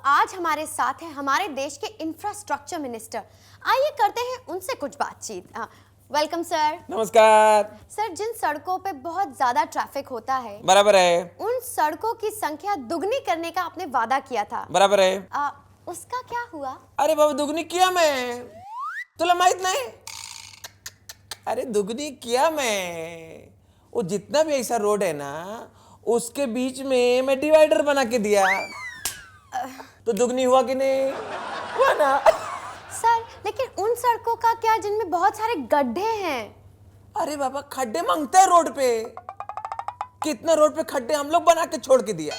आज हमारे साथ हैं हमारे देश के इंफ्रास्ट्रक्चर मिनिस्टर। आइए करते हैं उनसे कुछ बातचीत। Welcome sir. नमस्कार सर, जिन सड़कों पे बहुत ज्यादा ट्रैफिक होता है, बराबर है, उन सड़कों की संख्या दुगनी करने का आपने वादा किया था, बराबर है। उसका क्या हुआ? अरे बाबा दुगनी किया मैं, तुला माहित नहीं? अरे दुगनी किया मैं। वो जितना भी ऐसा रोड है ना, उसके बीच में मैं डिवाइडर बना के दिया, तो दुगनी हुआ कि नहीं? हुआ ना। सर, लेकिन उन सड़कों का क्या जिनमें बहुत सारे गड्ढे हैं? अरे बाबा खड्डे मांगता है रोड पे, कितना रोड पे खड्डे हम लोग बना के छोड़ के दिया।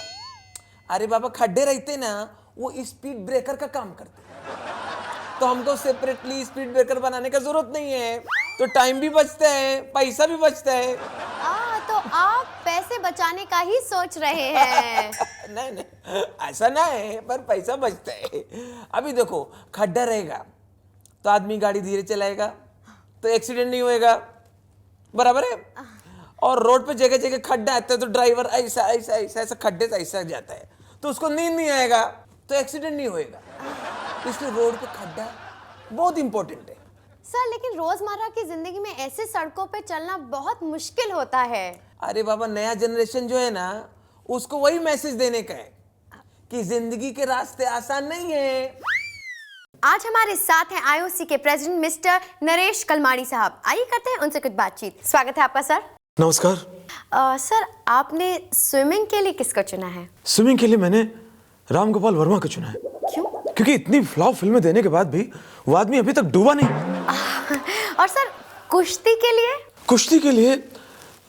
अरे बाबा खड्डे रहते ना, वो स्पीड ब्रेकर का काम करते, तो हमको सेपरेटली स्पीड ब्रेकर बनाने का जरूरत नहीं है, तो टाइम भी बचता है, पैसा भी बचता है। तो आप पैसे बचाने का ही सोच रहे हैं? नहीं नहीं, ऐसा ना है, पर पैसा बचता है। अभी देखो खड्डा रहेगा तो आदमी गाड़ी धीरे चलाएगा, तो एक्सीडेंट नहीं होएगा, बराबर है। और रोड पे जगह जगह खड्डा आता है, तो ड्राइवर ऐसा ऐसा ऐसा ऐसा खड्डे से ऐसा जाता है, तो उसको नींद नहीं आएगा, तो एक्सीडेंट नहीं होएगा। इसलिए रोड पे खड्डा बहुत इंपॉर्टेंट है। सर, लेकिन रोजमर्रा की जिंदगी में ऐसे सड़कों पे चलना बहुत मुश्किल होता है। अरे बाबा नया जनरेशन जो है ना, उसको वही मैसेज देने का है कि जिंदगी के रास्ते आसान नहीं है। आज हमारे साथ हैं आईओसी के प्रेसिडेंट मिस्टर नरेश कलमाड़ी साहब। आइए करते हैं उनसे कुछ बातचीत। स्वागत है आपका सर। नमस्कार। सर, आपने स्विमिंग के लिए किसको चुना है? स्विमिंग के लिए मैंने राम गोपाल वर्मा को चुना है। क्यों? क्योंकि इतनी फ्लॉप फिल्में देने के बाद भी वो आदमी अभी तक डूबा नहीं। और सर, कुश्ती के लिए? कुश्ती के लिए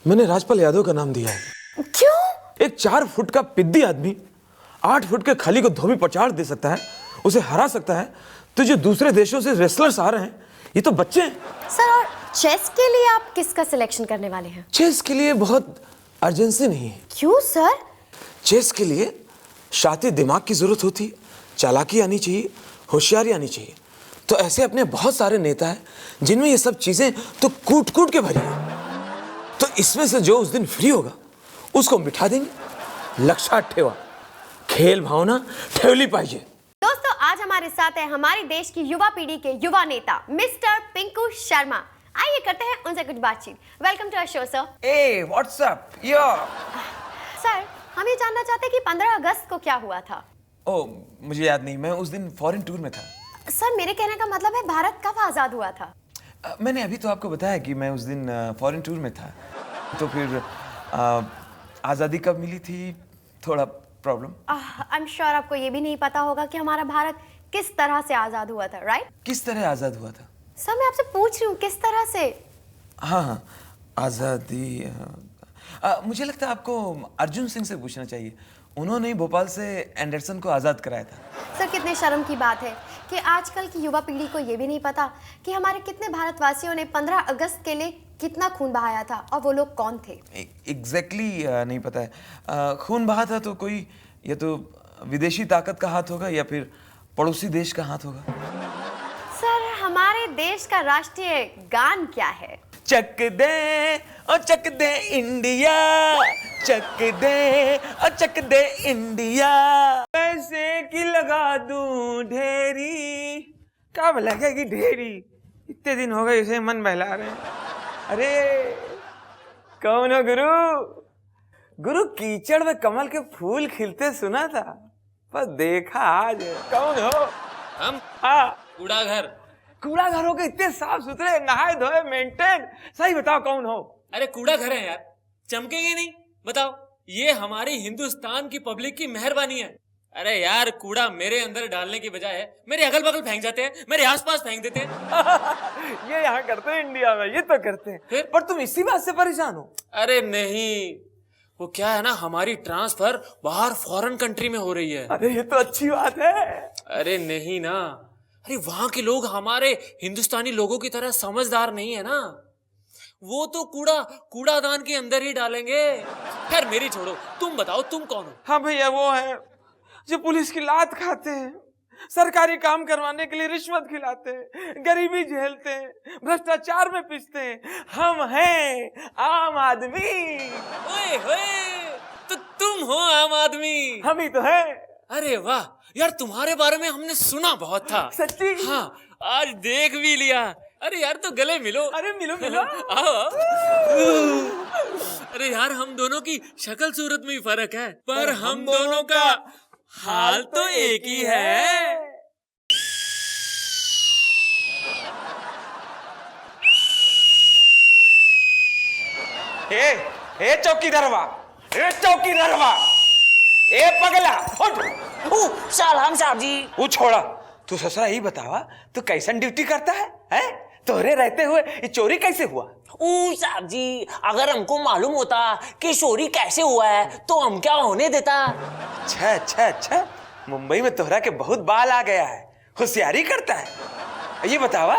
मैंने राजपाल यादव का नाम दिया है। क्यों? एक 4 फुट का पिद्दी आदमी 8 फुट के खली को धोबी पचाड़ दे सकता है, उसे हरा सकता है, तो जो दूसरे देशों से रेसलर्स आ रहे हैं ये तो बच्चे हैं। सर, और चेस के लिए आप किसका सिलेक्शन करने वाले हैं? चेस के लिए बहुत अर्जेंसी नहीं है। क्यों सर? चेस के लिए शातिर दिमाग की जरूरत होती है, चालाकी आनी चाहिए, होशियारी आनी चाहिए। तो ऐसे अपने बहुत सारे नेता हैं जिनमें ये सब चीजें तो कूट कूट के भरी है। तो इसमें से जो उस दिन फ्री होगा उसको मिठा देंगे। लक्षात ठेवा, खेल भावना ठेवली पाहिजे। दोस्तों, आज हमारे साथ है हमारे देश की युवा पीढ़ी के युवा नेता मिस्टर पिंकू शर्मा। आइए करते हैं उनसे कुछ बातचीत। Welcome to our show sir. Ay what's up yo. Sir, हम ये जानना चाहते हैं कि 15 अगस्त को क्या हुआ था? ओ मुझे याद नहीं, मैं उस दिन फॉरेन टूर में था। सर, मेरे कहने का मतलब है भारत कब आजाद हुआ था? मैंने अभी तो आपको बताया कि मैं उस दिन फॉरेन टूर में था, तो फिर आज़ादी कब मिली थी, थोड़ा प्रॉब्लम। आई एम श्योर आपको ये भी नहीं पता होगा कि हमारा भारत किस तरह से आजाद हुआ था, राइट? किस तरह आज़ाद हुआ था? सर, मैं आपसे पूछ रही हूँ किस तरह से। हाँ हाँ, आज़ादी। मुझे लगता है आपको अर्जुन सिंह से पूछना चाहिए, उन्होंने ही भोपाल से एंडरसन को आज़ाद कराया था। सर, कितने शर्म की बात है कि आजकल की युवा पीढ़ी को ये भी नहीं पता कि हमारे कितने भारतवासियों ने 15 अगस्त के लिए कितना खून बहाया था और वो लोग कौन थे। एग्जैक्टली नहीं पता है। खून बहा था तो कोई या तो विदेशी ताकत का हाथ होगा या फिर पड़ोसी देश का हाथ होगा। सर, हमारे देश का राष्ट्रीय गान क्या है? चक दे ओ चक दे इंडिया, चक दे ओ चक दे इंडिया, पैसे की लगा दूं ढेरी। क्या लगेगी ढेरी? इतने दिन हो गए इसे मन बहला रहे हैं। अरे कौन हो गुरु? गुरु कीचड़ में कमल के फूल खिलते सुना था, पर देखा आज। कौन हो? हम हाँ, कूड़ा घर। कूड़ा घरों के इतने साफ सुथरे, नहाए धोए, मेंटेन। सही बताओ कौन हो? अरे कूड़ा घर है यार, चमकेंगे नहीं? बताओ, ये हमारी हिंदुस्तान की पब्लिक की मेहरबानी है। अरे यार, कूड़ा मेरे अंदर डालने की बजाय मेरे अगल बगल फेंक जाते हैं, मेरे आसपास फेंक देते हैं। ये यहाँ करते हैं इंडिया में, ये तो करते हैं। फिर? पर तुम इसी बात से परेशान हो? अरे नहीं, वो क्या है ना, हमारी ट्रांसफर बाहर फॉरेन कंट्री में हो रही है। अरे ये तो अच्छी बात है। अरे नहीं ना, अरे वहां के लोग हमारे हिंदुस्तानी लोगों की तरह समझदार नहीं है ना, वो तो कूड़ादान के अंदर ही डालेंगे। खैर मेरी छोड़ो, तुम बताओ तुम कौन हो? हाँ भैया, वो है जो पुलिस की लात खाते हैं, सरकारी काम करवाने के लिए रिश्वत खिलाते हैं, गरीबी झेलते हैं, भ्रष्टाचार में पिसते हैं। हम हैं आम आदमी। ओए होए, तो तुम हो आम आदमी। हम ही तो हैं। अरे वाह यार, तुम्हारे बारे में हमने सुना बहुत था। सच्ची? हाँ, आज देख भी लिया। अरे यार, तो गले मिलो। अरे मिलो मिलो। आओ आओ। अरे यार, हम दोनों की शक्ल सूरत में ही फर्क है, पर हम दोनों का हाल तो एक ही है। ए चौकीदारवा, ए चौकीदारवा, ए पगला उठ। सलाम साहब जी। वो छोड़ा, तू ससुरा यही बतावा, तू कैसन ड्यूटी करता है? हैं? तोरे रहते हुए ये चोरी कैसे हुआ? साहब जी, अगर हमको मालूम होता कि चोरी कैसे हुआ है तो हम क्या होने देता। अच्छा अच्छा अच्छा, मुंबई में तोहरा के बहुत बाल आ गया है, होशियारी करता है। ये बतावा,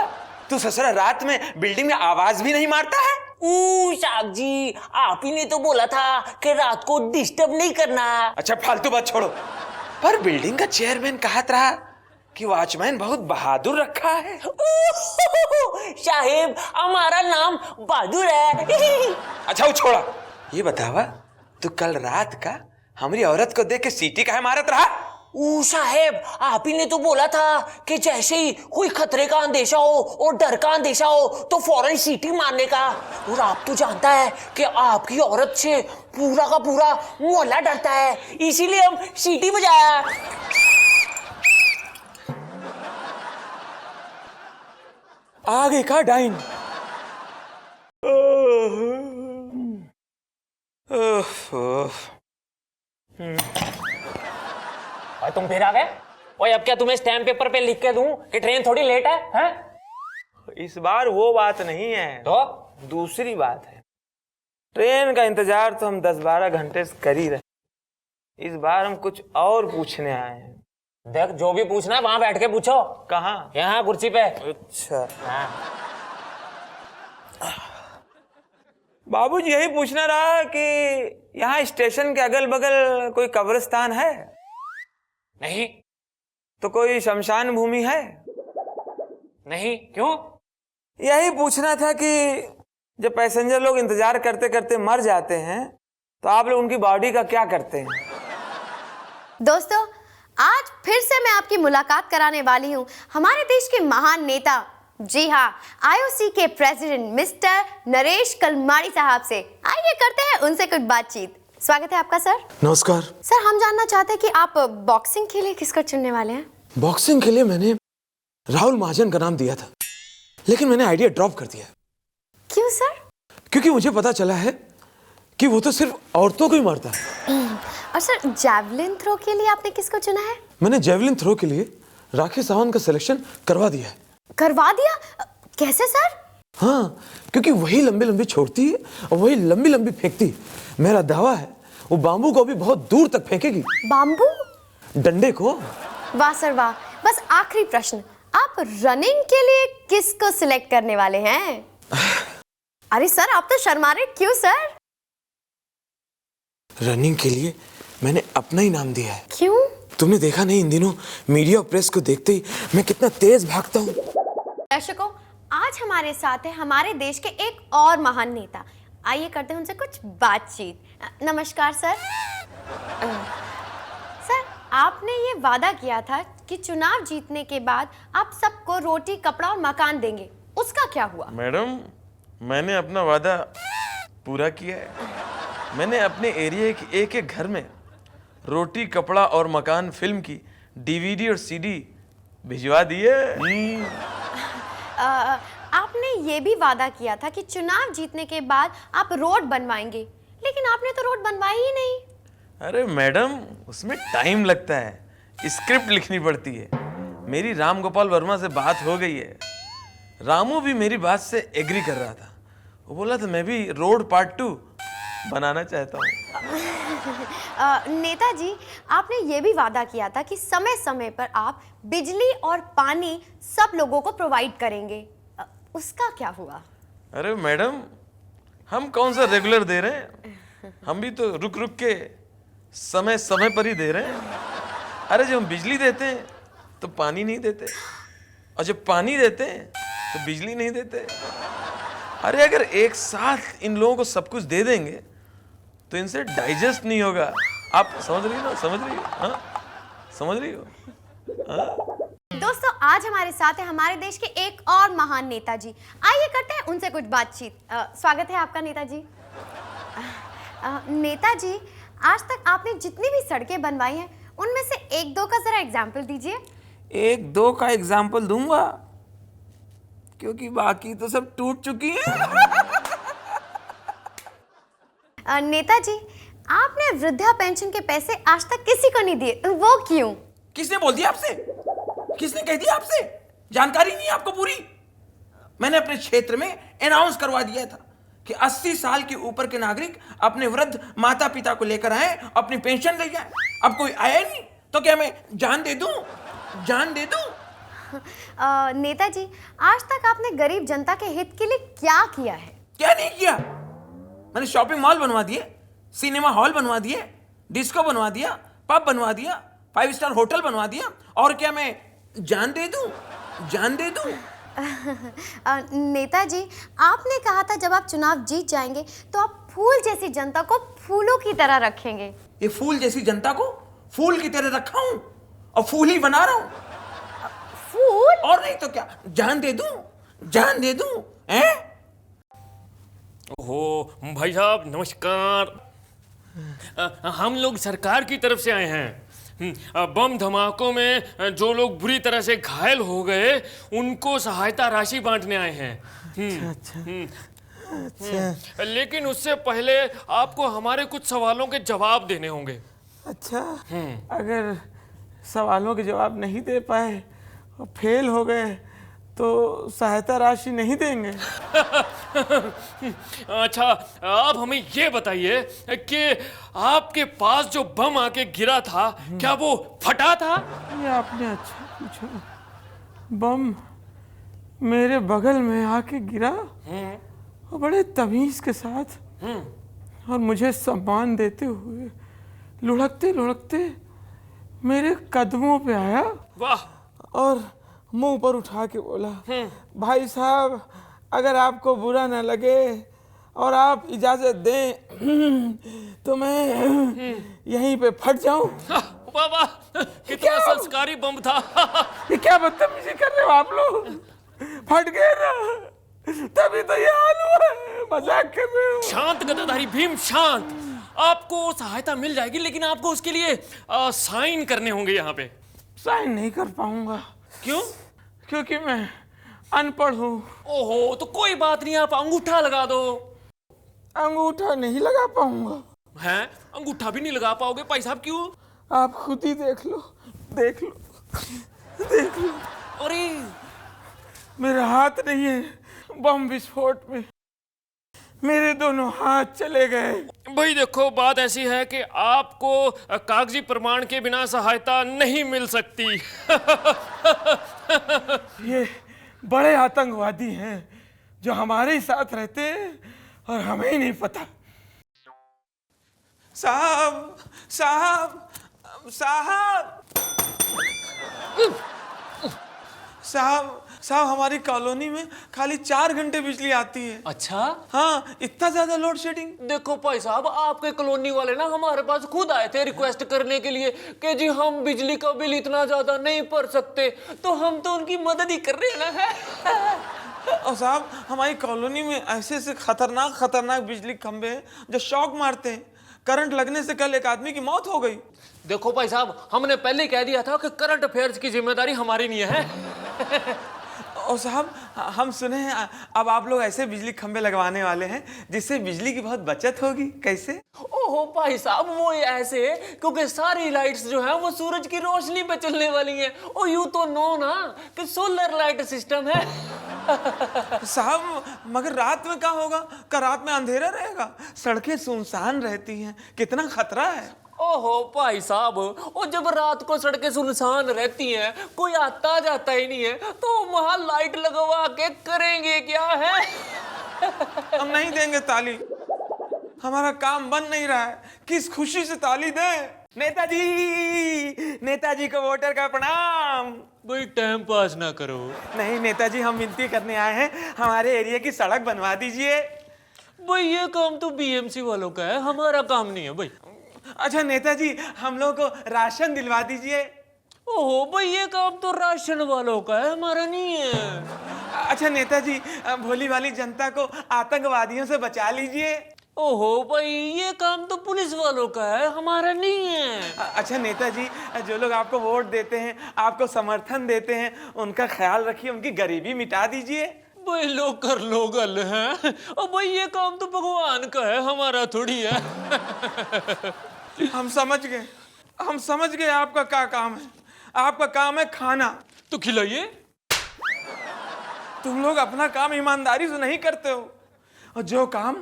तू ससुरा रात में बिल्डिंग में आवाज भी नहीं मारता है? साहब जी, आप ही ने तो बोला था कि रात को डिस्टर्ब नहीं करना। अच्छा फालतू बात छोड़ो, पर बिल्डिंग का चेयरमैन कहत रहा कि वॉचमैन बहुत बहादुर रखा है। साहेब, हमारा नाम बहादुर है। अच्छा वो छोड़ा, ये बतावा, तू कल रात का हमारी औरत को देख के सीटी काहे मारत रहा? साहेब, आप ही ने तो बोला था कि जैसे ही कोई खतरे का अंदेशा हो और डर का अंदेशा हो तो फौरन सीटी मारने का। और आप तो जानता है कि आपकी औरत से पूरा का पूरा मोहल्ला डरता है, इसीलिए हम सीटी बजाया। आगे का डाइन। और तुम फिर आ गए? ओए, अब क्या तुम्हें स्टैम्प पेपर पे लिख के दूं कि ट्रेन थोड़ी लेट है? हैं? इस बार वो बात नहीं है, तो दूसरी बात है। ट्रेन का इंतजार तो हम 10-12 घंटे से कर ही रहे, इस बार हम कुछ और पूछने आए हैं। देख, जो भी पूछना है वहां बैठ के पूछो। कहाँ? यहाँ कुर्सी पे। अच्छा हाँ। बाबूजी, यही पूछना रहा कि यहाँ स्टेशन के अगल बगल कोई कब्रिस्तान है? नहीं। तो कोई शमशान भूमि है? नहीं। क्यों? यही पूछना था कि जब पैसेंजर लोग इंतजार करते करते मर जाते हैं तो आप लोग उनकी बॉडी का क्या करते हैं? दोस्तों, आज फिर से मैं आपकी मुलाकात कराने वाली हूँ हमारे देश के महान नेता, जी हाँ, आईओसी के प्रेसिडेंट मिस्टर नरेश कलमाड़ी साहब से। आइए करते हैं उनसे कुछ बातचीत। स्वागत है आपका सर। नमस्कार सर, हम जानना चाहते हैं कि आप बॉक्सिंग के लिए किसका चुनने वाले हैं? बॉक्सिंग के लिए मैंने राहुल महाजन का नाम दिया था, लेकिन मैंने आइडिया ड्रॉप कर दिया। क्यों सर? क्योंकि मुझे पता चला है कि वो तो सिर्फ औरतों को ही मारता है। और सर, जैवलिन थ्रो के लिए आपने किसको चुना है? मैंने जैवलिन थ्रो के लिए राखी सावंत का सिलेक्शन करवा दिया है। करवा दिया? कैसे सर? हाँ, क्योंकि वही लंबी लंबी छोड़ती है और वही लंबी लंबी फेंकती है। मेरा दावा है वो बाम्बू को भी बहुत दूर तक फेंकेगी। बाम्बू? डंडे को। वाह सर वाह। बस आखिरी प्रश्न, आप रनिंग के लिए किसको सिलेक्ट करने वाले हैं? अरे सर, आप तो शर्मा रहे, क्यों सर? रनिंग के लिए मैंने अपना ही नाम दिया है। क्यों? तुमने देखा नहीं, इन दिनों मीडिया और प्रेस को देखते ही मैं कितना तेज भागता हूँ। दर्शकों, आज हमारे साथ है हमारे देश के एक और महान नेता। आइए करते हैं उनसे कुछ बातचीत। नमस्कार सर। सर, आपने ये वादा किया था कि चुनाव जीतने के बाद आप सबको रोटी, कपड़ा और मकान देंगे, उसका क्या हुआ? मैडम, मैंने अपना वादा पूरा किया है। मैंने अपने एरिया के एक घर में रोटी, कपड़ा और मकान फिल्म की डीवीडी और सीडी भिजवा दिए। आपने ये भी वादा किया था कि चुनाव जीतने के बाद आप रोड बनवाएंगे, लेकिन आपने तो रोड बनवाई ही नहीं। अरे मैडम, उसमें टाइम लगता है, स्क्रिप्ट लिखनी पड़ती है। मेरी राम गोपाल वर्मा से बात हो गई है। रामू भी मेरी बात से एग्री कर रहा था। वो बोला था मैं भी रोड पार्ट 2 बनाना चाहता हूँ। नेताजी, आपने ये भी वादा किया था कि समय समय पर आप बिजली और पानी सब लोगों को प्रोवाइड करेंगे, उसका क्या हुआ? अरे मैडम, हम कौन सा रेगुलर दे रहे हैं, हम भी तो रुक रुक के समय समय पर ही दे रहे हैं। अरे जब हम बिजली देते हैं तो पानी नहीं देते, और जब पानी देते हैं तो बिजली नहीं देते। अरे अगर एक साथ इन लोगों को सब कुछ दे देंगे तो इनसे डाइजेस्ट नहीं होगा। आप समझ रही हो ना? समझ रही हो? हाँ? समझ रही हो? दोस्तों आज हमारे साथ है हमारे देश के एक और महान नेताजी। आइए करते हैं उनसे कुछ बातचीत। स्वागत है आपका नेताजी। नेताजी, आज तक आपने जितनी भी सड़कें बनवाई हैं उनमें से एक दो का जरा एग्जाम्पल दीजिए। एक दो का एग्जाम्पल दूंगा क्योंकि बाकी तो सब टूट चुकी हैं। नेताजी, आपने वृद्धा पेंशन के पैसे आज तक किसी को नहीं दिए, वो क्यों? किसने बोल दिया आपसे? किसने कह दिया आपसे? जानकारी नहीं है आपको पूरी? मैंने अपने क्षेत्र में अनाउंस करवा दिया था कि 80 साल के ऊपर के नागरिक अपने वृद्ध माता पिता को लेकर आए, अपनी पेंशन ले जाए। अब कोई आया नहीं तो क्या मैं जान दे दूं? जान दे दूं? नेताजी, आज तक आपने गरीब जनता के हित के लिए क्या किया है? क्या नहीं किया? मैंने शॉपिंग मॉल बनवा दिए, सिनेमा हॉल बनवा दिए, डिस्को बनवा दिया, पब बनवा दिया, 5 स्टार होटल बनवा दिया। और क्या मैं जान दे दूं? जान दे दूं? नेताजी, आपने कहा था जब आप चुनाव जीत जाएंगे तो आप फूल जैसी जनता को फूलों की तरह रखेंगे। ये फूल जैसी जनता को फूल की तरह रखा हूं और फूल ही बना रहा हूं। फूल? और नहीं तो क्या, जान दे दूं? जान दे दूं? हैं? ओहो भाई साहब नमस्कार। हम लोग सरकार की तरफ से आए हैं। बम धमाकों में जो लोग बुरी तरह से घायल हो गए उनको सहायता राशि बांटने आए हैं। अच्छा। लेकिन उससे पहले आपको हमारे कुछ सवालों के जवाब देने होंगे। अच्छा, अगर सवालों के जवाब नहीं दे पाए और फेल हो गए तो सहायता राशि नहीं देंगे? अच्छा, आप हमें ये बताइए कि आपके पास जो बम आके गिरा था क्या वो फटा था? ये आपने अच्छा पूछा। बम मेरे बगल में आके गिरा और बड़े तमीज के साथ और मुझे सम्मान देते हुए लुढ़कते लुढ़कते मेरे कदमों पे आया। वाह। और मुंह पर उठा के बोला, भाई साहब अगर आपको बुरा न लगे और आप इजाजत दें तो मैं यहीं पे फट जाऊं। वाह वाह, कितना संस्कारी बम था। ये क्या बदतमीजी कर रहे हो आप लोग? फट गए ना, तभी तो ये हाल हुआ है। मजाक कर रहे हो? शांत गदाधारी भीम, शांत। आपको सहायता मिल जाएगी लेकिन आपको उसके लिए साइन करने होंगे यहाँ पे। साइन नहीं कर पाऊंगा। क्यों? क्योंकि मैं अनपढ़ हूँ। ओहो, तो कोई बात नहीं, आप अंगूठा लगा दो। अंगूठा नहीं लगा पाऊंगा। हैं? अंगूठा भी नहीं लगा पाओगे भाई साहब? क्यों? आप खुद ही देख लो, देख लो, देख लो। अरे मेरा हाथ नहीं है, बम विस्फोट में मेरे दोनों हाथ चले गए। भाई देखो, बात ऐसी है कि आपको कागजी प्रमाण के बिना सहायता नहीं मिल सकती। ये बड़े आतंकवादी हैं जो हमारे ही साथ रहते हैं और हमें ही नहीं पता। साहब साहब साहब साहब साहब, हमारी कॉलोनी में खाली 4 घंटे बिजली आती है। अच्छा, हाँ, इतना ज्यादा लोड शेडिंग। देखो भाई साहब, आपके कॉलोनी वाले ना हमारे पास खुद आए थे रिक्वेस्ट करने के लिए कि जी हम बिजली का बिल इतना ज्यादा नहीं भर सकते, तो हम तो उनकी मदद ही कर रहे हैं ना। और साहब, हमारी कॉलोनी में ऐसे ऐसे खतरनाक खतरनाक बिजली खंभे हैं जो शॉक मारते हैं। करंट लगने से कल एक आदमी की मौत हो गई। देखो भाई साहब, हमने पहले ही कह दिया था कि करंट अफेयर्स की जिम्मेदारी हमारी नहीं है। और साहब, हम सुने हैं अब आप लोग ऐसे बिजली खंभे लगवाने वाले हैं जिससे बिजली की बहुत बचत होगी। कैसे? ओहो भाई साहब, वो ऐसे क्योंकि सारी लाइट्स जो है वो सूरज की रोशनी पे चलने वाली हैं। और यूं तो नो ना कि सोलर लाइट सिस्टम है। साहब, मगर रात में क्या होगा? क्या रात में अंधेरा रहेगा? सड़कें सुनसान रहती हैं, कितना खतरा है। ओहो भाई साहब, और जब रात को सड़कें सुनसान रहती हैं, कोई आता जाता ही नहीं है, तो वहां लाइट लगवा के करेंगे क्या है? हम नहीं देंगे ताली, हमारा काम बन नहीं रहा है। किस खुशी से ताली दें? नेताजी, नेताजी को वोटर का प्रणाम। भाई टाइम पास ना करो। नहीं नेताजी, हम विनती करने आए हैं, हमारे एरिया की सड़क बनवा दीजिए। भाई ये काम तो बीएमसी वालों का है, हमारा काम नहीं है भाई। अच्छा नेताजी, हम लोग को राशन दिलवा दीजिए। ओहो भाई, ये काम तो राशन वालों का है, हमारा नहीं है। अच्छा नेताजी, भोली भाली जनता को आतंकवादियों से बचा लीजिए। ओहो भाई, ये काम तो पुलिस वालों का है, हमारा नहीं है। अच्छा नेताजी, जो लोग आपको वोट देते हैं, आपको समर्थन देते हैं, उनका ख्याल रखिए, उनकी गरीबी मिटा दीजिए। भाई लोग कर लो गल है, और भाई ये काम तो भगवान का है, हमारा थोड़ी है। हम समझ गए आपका क्या काम है। आपका काम है खाना। तो खिलाइए। तुम लोग अपना काम ईमानदारी से नहीं करते हो, और जो काम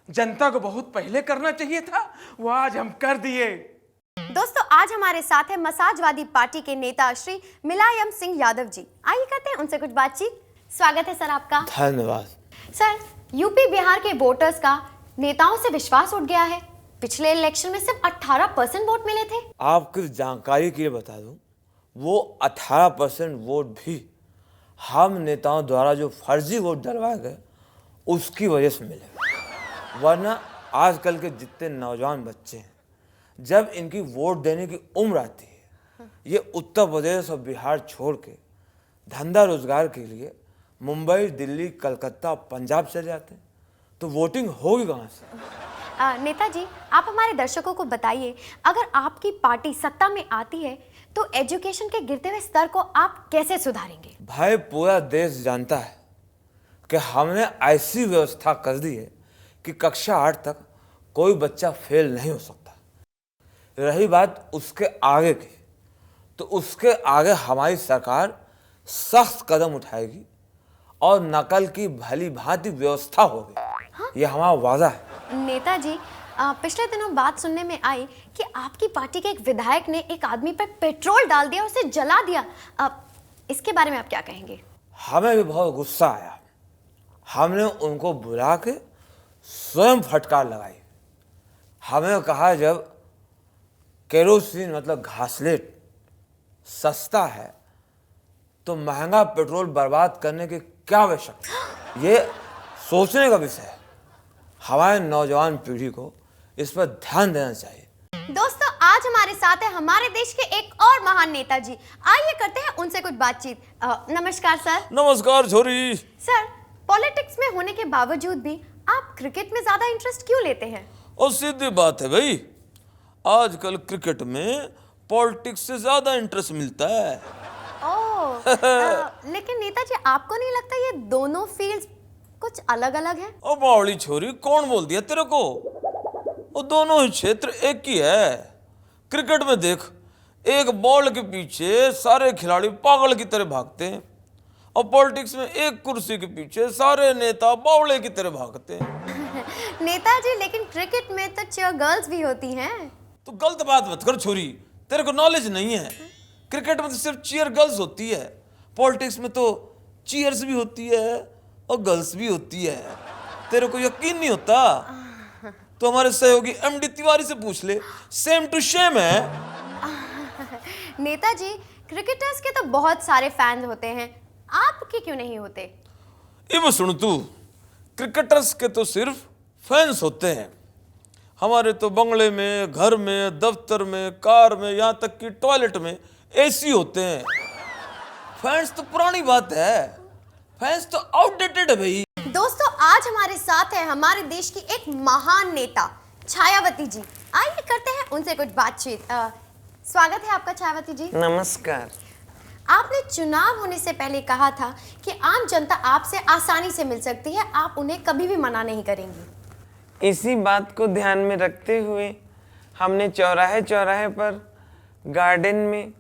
जनता को बहुत पहले करना चाहिए था वो आज हम कर दिए। दोस्तों, आज हमारे साथ है मसाजवादी पार्टी के नेता श्री मुलायम सिंह यादव जी। आइए करते हैं उनसे कुछ बातचीत। स्वागत है सर आपका। धन्यवाद। सर, यूपी बिहार के वोटर्स का नेताओं से विश्वास उठ गया है। पिछले इलेक्शन में सिर्फ 18% वोट मिले थे। आपकी जानकारी के लिए बता दूं, वो 18% वोट भी हम नेताओं द्वारा जो फर्जी वोट डलवाए गए उसकी वजह से मिले। वरना आजकल के जितने नौजवान बच्चे हैं, जब इनकी वोट देने की उम्र आती है, ये उत्तर प्रदेश और बिहार छोड़ के धंधा रोजगार के लिए मुंबई, दिल्ली, कलकत्ता, पंजाब चले जाते हैं, तो वोटिंग होगी कहाँ से? नेताजी, आप हमारे दर्शकों को बताइए, अगर आपकी पार्टी सत्ता में आती है तो एजुकेशन के गिरते हुए स्तर को आप कैसे सुधारेंगे? भाई, पूरा देश जानता है कि हमने ऐसी व्यवस्था कर दी है कि कक्षा 8 तक कोई बच्चा फेल नहीं हो सकता। रही बात उसके आगे की, तो उसके आगे हमारी सरकार सख्त कदम उठाएगी और नकल की भली भांति व्यवस्था होगी। ये हमारा वादा है। नेताजी, पिछले दिनों बात सुनने में आई कि आपकी पार्टी के एक विधायक ने एक आदमी पर पेट्रोल डाल दिया, उसे जला दिया। इसके बारे में आप क्या कहेंगे? हमें भी बहुत गुस्सा आया। हमने उनको बुला के स्वयं फटकार लगाई। हमें कहा, जब केरोसिन मतलब घासलेट सस्ता है तो महंगा पेट्रोल बर्बाद करने की क्या आवश्यकता? ये सोचने का विषय है। हमारे नौजवान पीढ़ी को इस पर ध्यान देना चाहिए। दोस्तों, आज हमारे साथ है हमारे देश के एक और महान नेताजी। आइए करते हैं उनसे कुछ बातचीत। नमस्कार सर। नमस्कार छोरी। सर, पॉलिटिक्स में होने के बावजूद भी आप क्रिकेट में ज्यादा इंटरेस्ट क्यों लेते हैं? और सीधी बात है भाई, आजकल क्रिकेट में पॉलिटिक्स से ज्यादा इंटरेस्ट मिलता है। ओह, लेकिन नेताजी, आपको नहीं लगता ये दोनों फील्ड्स कुछ अलग अलग हैं? ओ बावली छोरी, कौन बोल दिया तेरे को? वो दोनों ही क्षेत्र एक ही है। क्रिकेट में देख, एक बॉल के पीछे सारे खिलाड़ी पागल की तरह भागते हैं, और पॉलिटिक्स में एक कुर्सी के पीछे सारे नेता बावले की तरह भागते हैं। नेताजी, लेकिन क्रिकेट में तो चीयर गर्ल्स भी होती हैं। तो गलत बात मत कर छोरी, तेरे को नॉलेज नहीं है। क्रिकेट में तो सिर्फ चीयर गर्ल्स होती है, पॉलिटिक्स में तो चीयर्स भी होती है और गर्ल्स भी होती है। तेरे को यकीन नहीं होता तो हमारे सहयोगी एमडी तिवारी से पूछ ले, सेम टू सेम है। नेताजी, क्रिकेटर्स के तो बहुत सारे फैंस होते हैं, आपके क्यों नहीं होते? ये सुन तू, क्रिकेटर्स के तो सिर्फ फैंस होते हैं। हमारे तो बंगले में, घर में, दफ्तर में, कार में, यहाँ तक कि टॉयलेट में एसी होते हैं। फैंस तो पुरानी बात है, फैंस तो आउटडेटेड है भाई। दोस्तों, आज हमारे साथ है हमारे देश की एक महान नेता छायावती जी। आइए करते हैं उनसे कुछ बातचीत। स्वागत है आपका छायावती जी। नमस्कार। आपने चुनाव होने से पहले कहा था कि आम जनता आपसे आसानी से मिल सकती है, आप उन्हें कभी भी मना नहीं करेंगी। इसी बात को ध्यान में रखते हुए हमने चौराहे चौराहे पर, गार्डन में,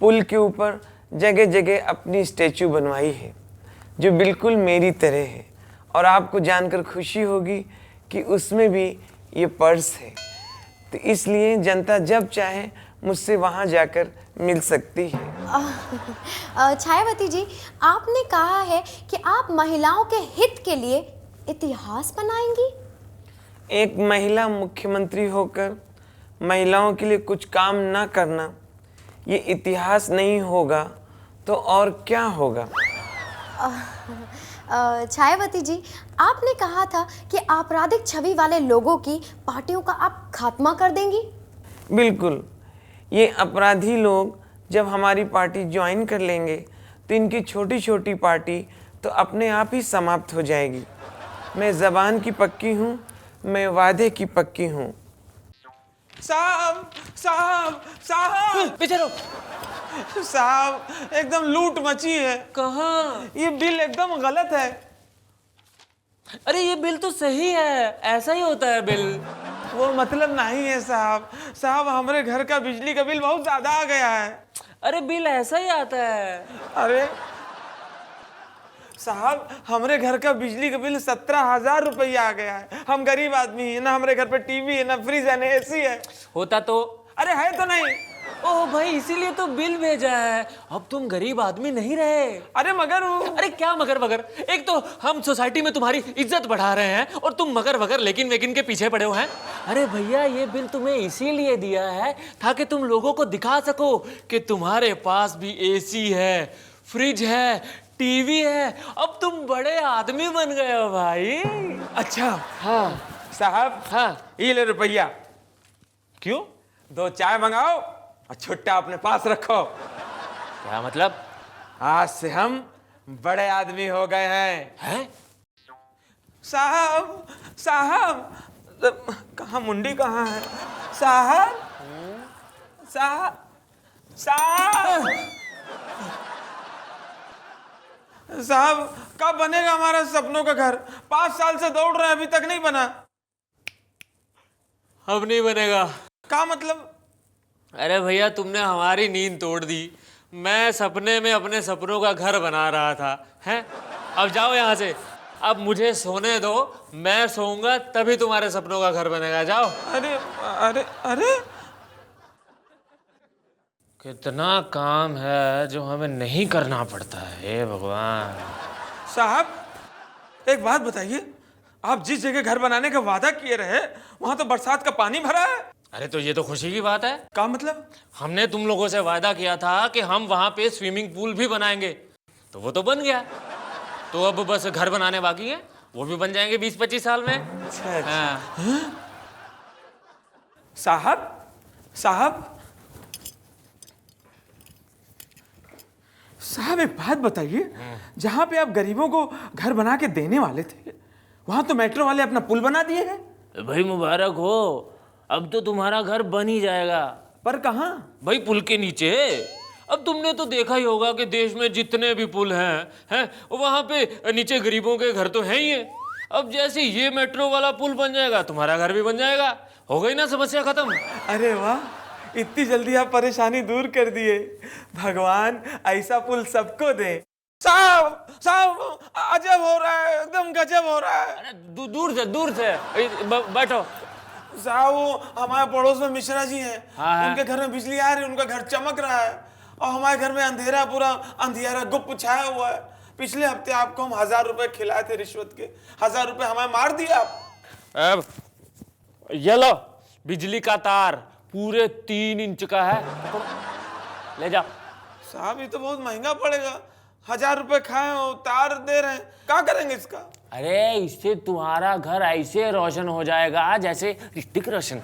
पुल के ऊपर जगह जगह अपनी स्टैचू बनवाई है, जो बिल्कुल मेरी तरह है। और आपको जानकर खुशी होगी कि उसमें भी ये पर्स है, तो इसलिए जनता जब चाहे मुझसे वहाँ जाकर मिल सकती है। छायावती जी, आपने कहा है कि आप महिलाओं के हित के लिए इतिहास बनाएंगी। एक महिला मुख्यमंत्री होकर महिलाओं के लिए कुछ काम ना करना, ये इतिहास नहीं होगा तो और क्या होगा? छायावती जी, आपने कहा था कि आपराधिक छवि वाले लोगों की पार्टियों का आप खात्मा कर देंगी। बिल्कुल, ये अपराधी लोग जब हमारी पार्टी ज्वाइन कर लेंगे तो इनकी छोटी छोटी पार्टी तो अपने आप ही समाप्त हो जाएगी। मैं ज़बान की पक्की हूँ, मैं वादे की पक्की हूँ। साहब साहब साहब पीछे रहो। साहब एकदम लूट मची है। कहाँ? ये बिल एकदम गलत है। अरे ये बिल तो सही है, ऐसा ही होता है बिल। वो मतलब नहीं है साहब। साहब हमारे घर का बिजली का बिल बहुत ज्यादा आ गया है। अरे बिल ऐसा ही आता है। अरे साहब हमारे घर का बिजली का बिल 17,000 रुपया आ गया है। हम गरीब आदमी है ना, हमारे घर पे टीवी है ना, फ्रिज है ना, एसी है। होता तो। अरे है तो नहीं। ओह भाई, इसीलिए तो बिल भेजा है। अब तुम गरीब आदमी नहीं रहे। अरे मगर अरे क्या मगर वगर? एक तो हम सोसाइटी में तुम्हारी इज्जत बढ़ा रहे हैं और तुम मगर वगर लेकिन वेकिन के पीछे पड़े हो हैं। अरे भैया, ये बिल तुम्हें इसीलिए दिया है ताकि तुम लोगों को दिखा सको कि तुम्हारे पास भी एसी है, फ्रिज है, टीवी है। अब तुम बड़े आदमी बन गए हो भाई। अच्छा हाँ साहब, हाँ। ये ले रुपया। क्यों? 2 चाय मंगाओ और छुट्टा अपने पास रखो। क्या मतलब? आज से हम बड़े आदमी हो गए हैं। साहब साहब, कहाँ मुंडी कहाँ है? साहब साहब साहब साहब, कब बनेगा हमारा सपनों का घर? 5 साल से दौड़ रहे हैं, अभी तक नहीं बना। अब नहीं बनेगा। क्या मतलब? अरे भैया, तुमने हमारी नींद तोड़ दी। मैं सपने में अपने सपनों का घर बना रहा था। हैं? अब जाओ यहाँ से। अब मुझे सोने दो, मैं सोऊंगा तभी तुम्हारे सपनों का घर बनेगा। जाओ। अरे अरे अरे, कितना काम है जो हमें नहीं करना पड़ता है। हे भगवान। साहब एक बात बताइए, आप जिस जगह घर बनाने का वादा किए रहे वहां तो बरसात का पानी भरा है। अरे तो ये तो खुशी की बात है। क्या मतलब? हमने तुम लोगों से वादा किया था कि हम वहां पे स्विमिंग पूल भी बनाएंगे, तो वो तो बन गया। तो अब बस घर बनाने बाकी है, वो भी बन जाएंगे 20-25 साल में। अच्छा। हाँ। साहब साहब साहब, एक बात बताइए, जहां पे आप गरीबों को घर बना के देने वाले थे वहां तो मेट्रो वाले अपना पुल बना दिए हैं। भाई मुबारक हो, अब तो तुम्हारा घर बन ही जाएगा। पर कहाँ? भाई पुल के नीचे। अब तुमने तो देखा ही होगा कि देश में जितने भी पुल हैं वहां पे नीचे गरीबों के घर तो हैं ही है। अब जैसे ये मेट्रो वाला पुल बन जाएगा, तुम्हारा घर भी बन जाएगा। हो गई ना समस्या खत्म। अरे वाह, इतनी जल्दी आप परेशानी दूर कर दिए। भगवान ऐसा पुल सबको दे। साहब साहब, अजब हो रहा है, एकदम गजब हो रहा है। अरे दूर से बैठो। साहब वो हमारे पड़ोस में मिश्रा जी हैं। हाँ। उनके घर में बिजली आ रही है, उनका घर चमक रहा है और हमारे घर में अंधेरा, पूरा अंधियारा गुप्त छाया हुआ है। पिछले हफ्ते आपको हम 1000 रुपए खिलाए थे रिश्वत के। 1000 रुपए हमें मार दिए आप। अब ये लो बिजली का तार, पूरे 3 इंच का है, ले जाओ। साहब ये तो बहुत महंगा पड़ेगा। 1000 रुपए खाए हो, तार दे रहे हैं, क्या करेंगे इसका? अरे इससे तुम्हारा घर ऐसे रोशन हो जाएगा जैसे ऋतिक रोशन।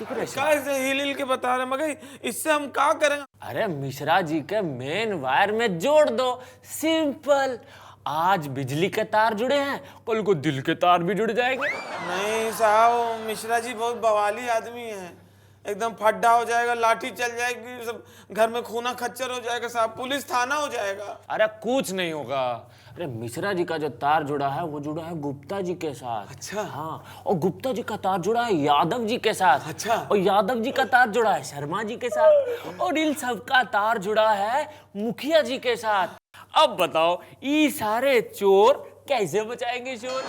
कैसे हिल हिल के बता रहे हैं, मगर इससे हम क्या करें? अरे मिश्रा जी के मेन वायर में जोड़ दो, सिंपल। आज बिजली के तार जुड़े हैं, कल को दिल के तार भी जुड़ जाएंगे। नहीं साहब, मिश्रा जी बहुत बवाली आदमी हैं। एकदम फड्डा हो जाएगा, लाठी चल जाएगी, सब घर में खूना खच्चर हो जाएगा साहब, पुलिस थाना हो जाएगा। अरे कुछ नहीं होगा। अरे मिश्रा जी का जो तार जुड़ा है वो जुड़ा है गुप्ता जी के साथ। अच्छा। हाँ, और गुप्ता जी का तार जुड़ा है यादव जी के साथ। अच्छा। और यादव जी का तार जुड़ा है शर्मा जी के साथ। और इन सब का तार जुड़ा है मुखिया जी के साथ। अब बताओ ये सारे चोर कैसे बचाएंगे शोर?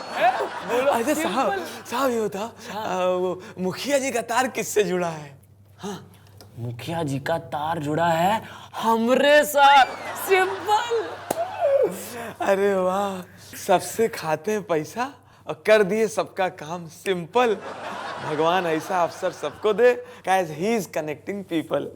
बोलो। अरे साहब ये बता, वो मुखिया जी का तार किससे जुड़ा है? हाँ, मुखिया जी का तार जुड़ा है हमरे साथ, सिंपल। अरे वाह, सबसे खाते हैं पैसा और कर दिए सबका काम सिंपल। भगवान ऐसा अवसर सबको दे, कैज ही इज कनेक्टिंग पीपल।